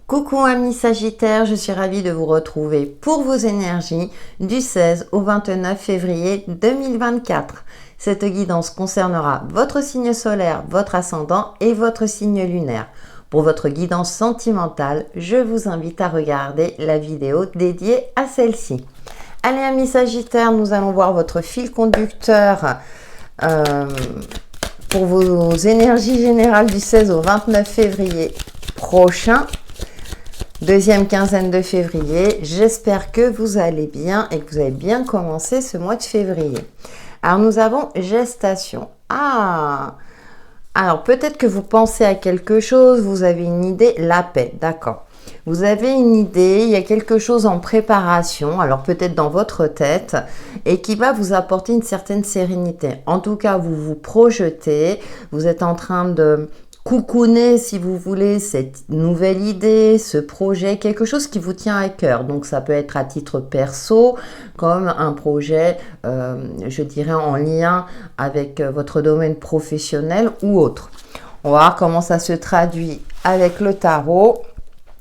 Coucou amis Sagittaires, je suis ravie de vous retrouver pour vos énergies du 16 au 29 février 2024. Cette guidance concernera votre signe solaire, votre ascendant et votre signe lunaire. Pour votre guidance sentimentale, je vous invite à regarder la vidéo dédiée à celle-ci. Allez amis Sagittaires, nous allons voir votre fil conducteur pour vos énergies générales du 16 au 29 février prochain. Deuxième quinzaine de février, j'espère que vous allez bien et que vous avez bien commencé ce mois de février. Alors nous avons gestation. Alors peut-être que vous pensez à quelque chose, vous avez une idée, la paix, d'accord. Vous avez une idée, il y a quelque chose en préparation, alors peut-être dans votre tête, et qui va vous apporter une certaine sérénité. En tout cas, vous vous projetez, vous êtes en train de coucouner, si vous voulez, cette nouvelle idée, ce projet, quelque chose qui vous tient à cœur. Donc ça peut être à titre perso, comme un projet, je dirais, en lien avec votre domaine professionnel ou autre. On va voir comment ça se traduit avec le tarot.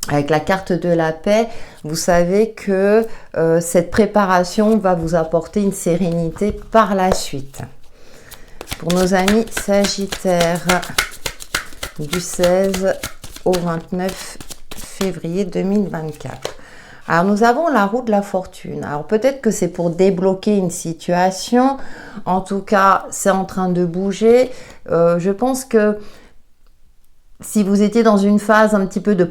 Avec la carte de la paix, vous savez que cette préparation va vous apporter une sérénité par la suite. Pour nos amis Sagittaires, du 16 au 29 février 2024. Alors, nous avons la roue de la fortune. Alors, peut-être que c'est pour débloquer une situation. En tout cas, c'est en train de bouger. Je pense que si vous étiez dans une phase un petit peu de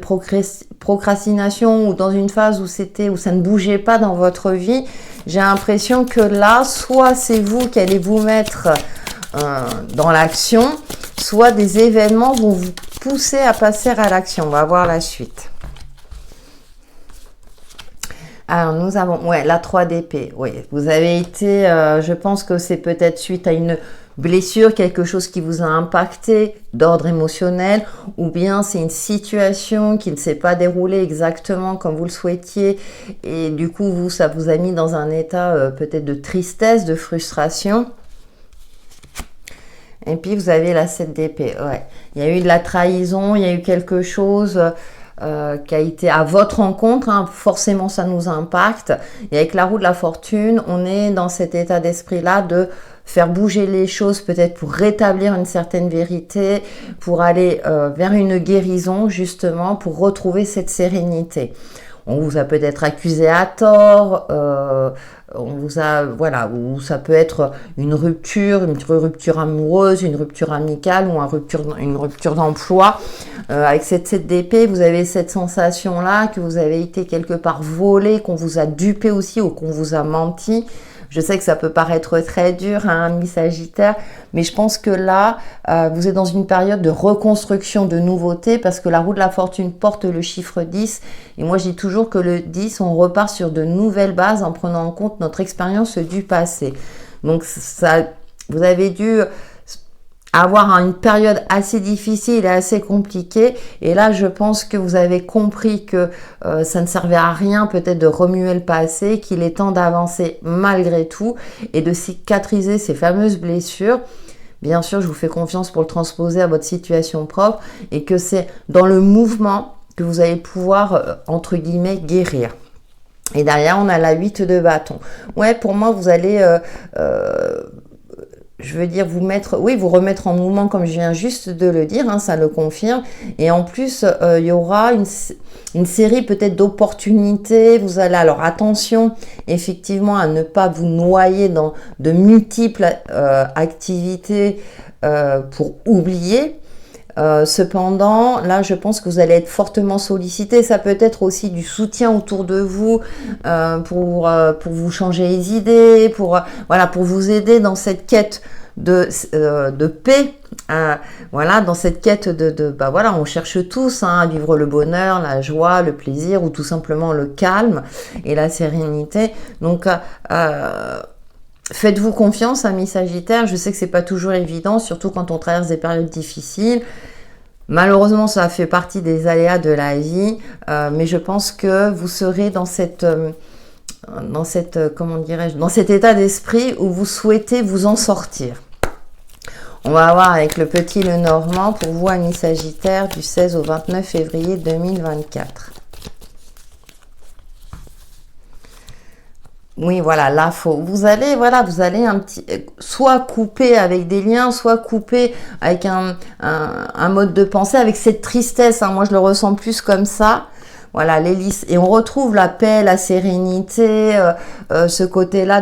procrastination ou dans une phase où ça ne bougeait pas dans votre vie, j'ai l'impression que là, soit c'est vous qui allez vous mettre dans l'action, soit des événements vont vous pousser à passer à l'action. On va voir la suite. Alors, nous avons la 3 d'épée. Oui, vous avez été, je pense que c'est peut-être suite à une blessure, quelque chose qui vous a impacté d'ordre émotionnel, ou bien c'est une situation qui ne s'est pas déroulée exactement comme vous le souhaitiez, et du coup, ça vous a mis dans un état peut-être de tristesse, de frustration. Et puis, vous avez la 7 d'épée. Ouais. Il y a eu de la trahison, il y a eu quelque chose qui a été à votre rencontre. Hein. Forcément, ça nous impacte. Et avec la roue de la fortune, on est dans cet état d'esprit-là de faire bouger les choses, peut-être pour rétablir une certaine vérité, pour aller vers une guérison, justement, pour retrouver cette sérénité. On vous a peut-être accusé à tort, on vous a, ou ça peut être une rupture amoureuse, une rupture amicale ou une rupture d'emploi. Avec cette 7 d'épée, vous avez cette sensation-là que vous avez été quelque part volé, qu'on vous a dupé aussi ou qu'on vous a menti. Je sais que ça peut paraître très dur, hein, ami Sagittaire, mais je pense que là, vous êtes dans une période de reconstruction, de nouveauté, parce que la roue de la fortune porte le chiffre 10. Et moi, je dis toujours que le 10, on repart sur de nouvelles bases en prenant en compte notre expérience du passé. Donc, vous avez dû avoir une période assez difficile et assez compliquée. Et là, je pense que vous avez compris que ça ne servait à rien peut-être de remuer le passé, qu'il est temps d'avancer malgré tout et de cicatriser ces fameuses blessures. Bien sûr, je vous fais confiance pour le transposer à votre situation propre et que c'est dans le mouvement que vous allez pouvoir, entre guillemets, guérir. Et derrière, on a la 8 de bâton. Ouais, pour moi, vous allez... je veux dire, vous remettre en mouvement comme je viens juste de le dire, hein, ça le confirme. Et en plus, il y aura une série peut-être d'opportunités. Vous allez, alors attention, effectivement, à ne pas vous noyer dans de multiples activités pour oublier. Cependant, là, je pense que vous allez être fortement sollicité. Ça peut être aussi du soutien autour de vous pour vous changer les idées, pour vous aider dans cette quête de paix. Dans cette quête on cherche tous à vivre le bonheur, la joie, le plaisir ou tout simplement le calme et la sérénité. Donc, faites-vous confiance, amis Sagittaires. Je sais que c'est pas toujours évident, surtout quand on traverse des périodes difficiles. Malheureusement, ça fait partie des aléas de la vie, mais je pense que vous serez dans cet état d'esprit où vous souhaitez vous en sortir. On va voir avec le petit Lenormand pour vous, amis Sagittaire, du 16 au 29 février 2024. Oui, voilà, là, vous allez soit couper avec des liens, soit couper avec un mode de pensée, avec cette tristesse, hein. Moi, je le ressens plus comme ça. Voilà, l'hélice. Et on retrouve la paix, la sérénité, ce côté-là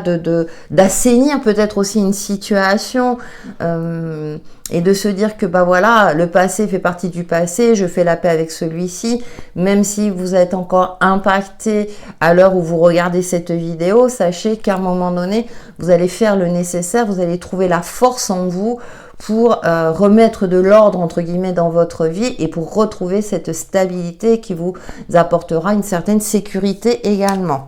d'assainir peut-être aussi une situation, et de se dire que bah voilà, le passé fait partie du passé, je fais la paix avec celui-ci, même si vous êtes encore impacté à l'heure où vous regardez cette vidéo, sachez qu'à un moment donné, vous allez faire le nécessaire, vous allez trouver la force en vous pour remettre de l'ordre entre guillemets dans votre vie et pour retrouver cette stabilité qui vous apportera une certaine sécurité également.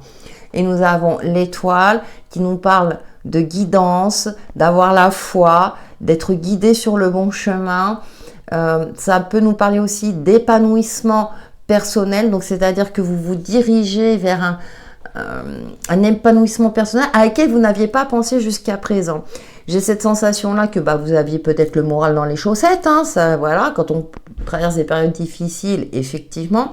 Et nous avons l'étoile qui nous parle de guidance, d'avoir la foi, d'être guidé sur le bon chemin. Ça peut nous parler aussi d'épanouissement personnel, donc c'est-à-dire que vous vous dirigez vers un épanouissement personnel à laquelle vous n'aviez pas pensé jusqu'à présent. J'ai cette sensation-là que bah, vous aviez peut-être le moral dans les chaussettes, hein, ça, voilà, quand on traverse des périodes difficiles, effectivement.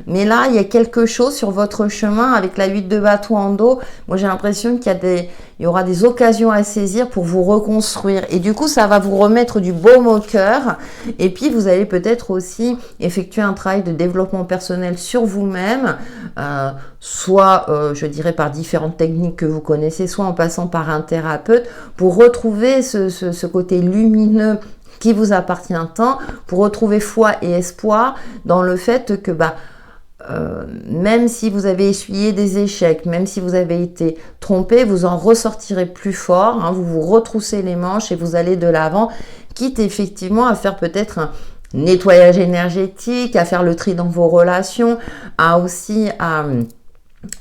Mais là, il y a quelque chose sur votre chemin avec la 8 de bâton en dos. Moi, j'ai l'impression qu'il y aura des occasions à saisir pour vous reconstruire. Et du coup, ça va vous remettre du baume au cœur. Et puis, vous allez peut-être aussi effectuer un travail de développement personnel sur vous-même, soit, je dirais, par différentes techniques que vous connaissez, soit en passant par un thérapeute, pour retrouver ce côté lumineux qui vous appartient tant, pour retrouver foi et espoir dans le fait que même si vous avez essuyé des échecs, même si vous avez été trompé, vous en ressortirez plus fort, hein, vous vous retroussez les manches et vous allez de l'avant, quitte effectivement à faire peut-être un nettoyage énergétique, à faire le tri dans vos relations, à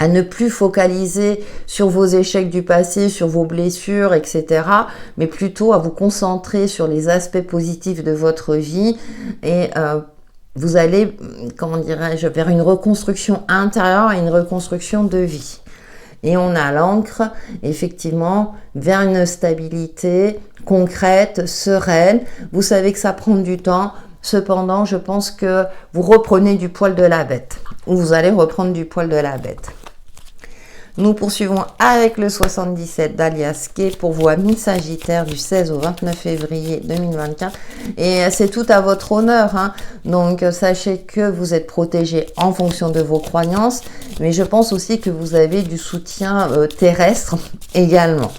ne plus focaliser sur vos échecs du passé, sur vos blessures, etc. Mais plutôt à vous concentrer sur les aspects positifs de votre vie et vous allez, comment dirais-je, vers une reconstruction intérieure et une reconstruction de vie. Et on a l'ancre, effectivement, vers une stabilité concrète, sereine. Vous savez que ça prend du temps. Cependant, je pense que vous reprenez du poil de la bête. Ou vous allez reprendre du poil de la bête. Nous poursuivons avec le 77 d'Alias Kay pour vous, amis Sagittaire, du 16 au 29 février 2024. Et c'est tout à votre honneur, hein. Donc, sachez que vous êtes protégé en fonction de vos croyances. Mais je pense aussi que vous avez du soutien terrestre également.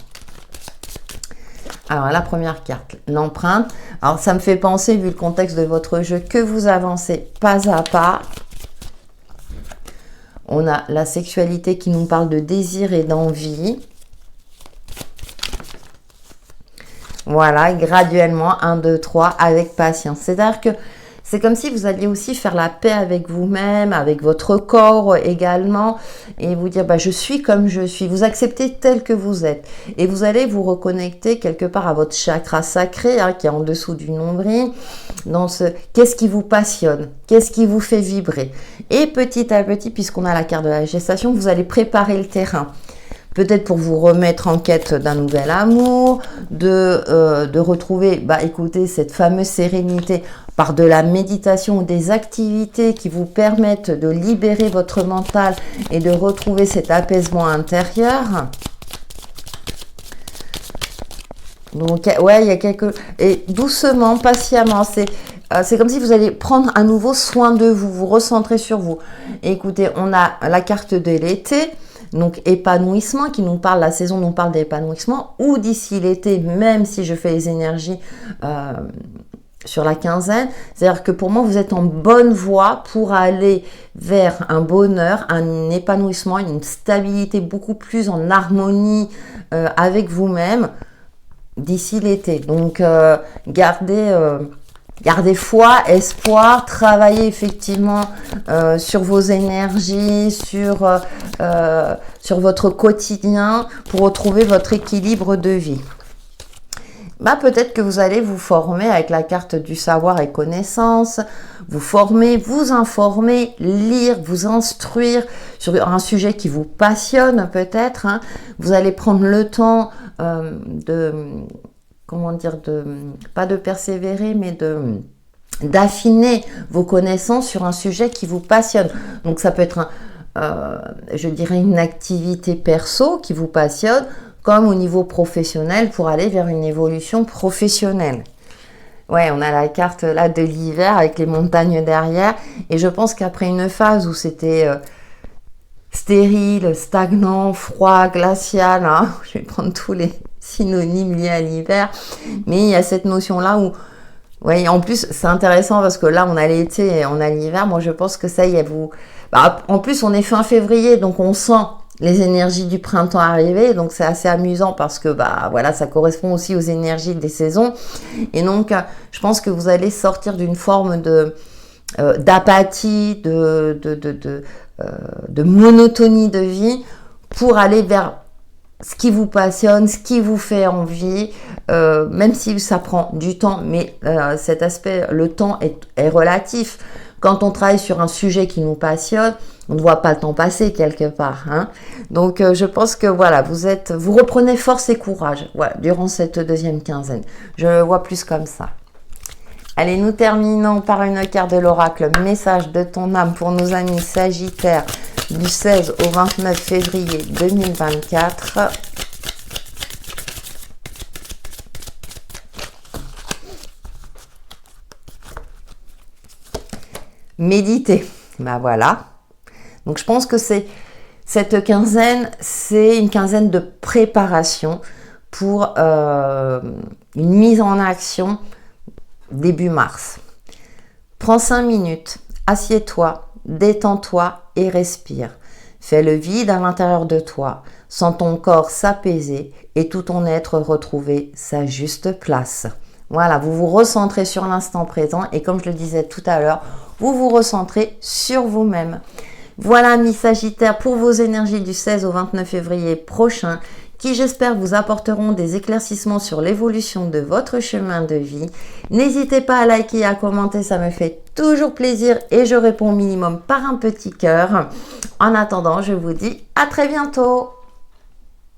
Alors, la première carte, l'empreinte. Alors, ça me fait penser, vu le contexte de votre jeu, que vous avancez pas à pas. On a la sexualité qui nous parle de désir et d'envie. Voilà, graduellement, 1, 2, 3, avec patience. C'est-à-dire que c'est comme si vous alliez aussi faire la paix avec vous-même, avec votre corps également, et vous dire, bah, je suis comme je suis. Vous acceptez tel que vous êtes. Et vous allez vous reconnecter quelque part à votre chakra sacré, hein, qui est en dessous du nombril, dans qu'est-ce qui vous passionne, qu'est-ce qui vous fait vibrer. Et petit à petit, puisqu'on a la carte de la gestation, vous allez préparer le terrain. Peut-être pour vous remettre en quête d'un nouvel amour, de retrouver, bah, écoutez, cette fameuse sérénité par de la méditation ou des activités qui vous permettent de libérer votre mental et de retrouver cet apaisement intérieur. Donc, ouais, il y a et doucement, patiemment, c'est comme si vous allez prendre à nouveau soin de vous, vous recentrer sur vous. Et écoutez, on a la carte de l'été. Donc, épanouissement, qui nous parle, la saison nous parle d'épanouissement, ou d'ici l'été, même si je fais les énergies sur la quinzaine. C'est-à-dire que pour moi, vous êtes en bonne voie pour aller vers un bonheur, un épanouissement, une stabilité beaucoup plus en harmonie avec vous-même d'ici l'été. Donc, gardez foi, espoir, travaillez effectivement sur vos énergies, sur votre quotidien pour retrouver votre équilibre de vie. Bah, peut-être que vous allez vous former avec la carte du savoir et connaissance, vous former, vous informer, lire, vous instruire sur un sujet qui vous passionne peut-être, hein. Vous allez prendre le temps comment dire, pas de persévérer, mais d'affiner vos connaissances sur un sujet qui vous passionne. Donc ça peut être, je dirais, une activité perso qui vous passionne, comme au niveau professionnel pour aller vers une évolution professionnelle. Ouais, on a la carte là de l'hiver avec les montagnes derrière. Et je pense qu'après une phase où c'était stérile, stagnant, froid, glacial, hein, je vais prendre tous les synonymes liés à l'hiver, mais il y a cette notion-là où, ouais, en plus, c'est intéressant parce que là, on a l'été et on a l'hiver. Moi, je pense que ça y est, en plus, on est fin février, donc on sent les énergies du printemps arriver. Donc, c'est assez amusant parce que, voilà, ça correspond aussi aux énergies des saisons. Et donc, je pense que vous allez sortir d'une forme d'apathie, de monotonie de vie pour aller vers ce qui vous passionne, ce qui vous fait envie, même si ça prend du temps, mais cet aspect, le temps est relatif. Quand on travaille sur un sujet qui nous passionne, on ne voit pas le temps passer quelque part, hein. Donc je pense que voilà, vous reprenez force et courage, voilà, durant cette deuxième quinzaine. Je le vois plus comme ça. Allez, nous terminons par une carte de l'oracle, message de ton âme pour nos amis Sagittaires du 16 au 29 février 2024. Méditer, voilà. Donc je pense que cette quinzaine, c'est une quinzaine de préparation pour une mise en action début mars. Prends 5 minutes, assieds-toi, détends-toi et respire. Fais le vide à l'intérieur de toi. Sens ton corps s'apaiser et tout ton être retrouver sa juste place. Voilà, vous vous recentrez sur l'instant présent et comme je le disais tout à l'heure, vous vous recentrez sur vous-même. Voilà, amis Sagittaires, pour vos énergies du 16 au 29 février prochain, qui j'espère vous apporteront des éclaircissements sur l'évolution de votre chemin de vie. N'hésitez pas à liker et à commenter, ça me fait toujours plaisir et je réponds au minimum par un petit cœur. En attendant, je vous dis à très bientôt.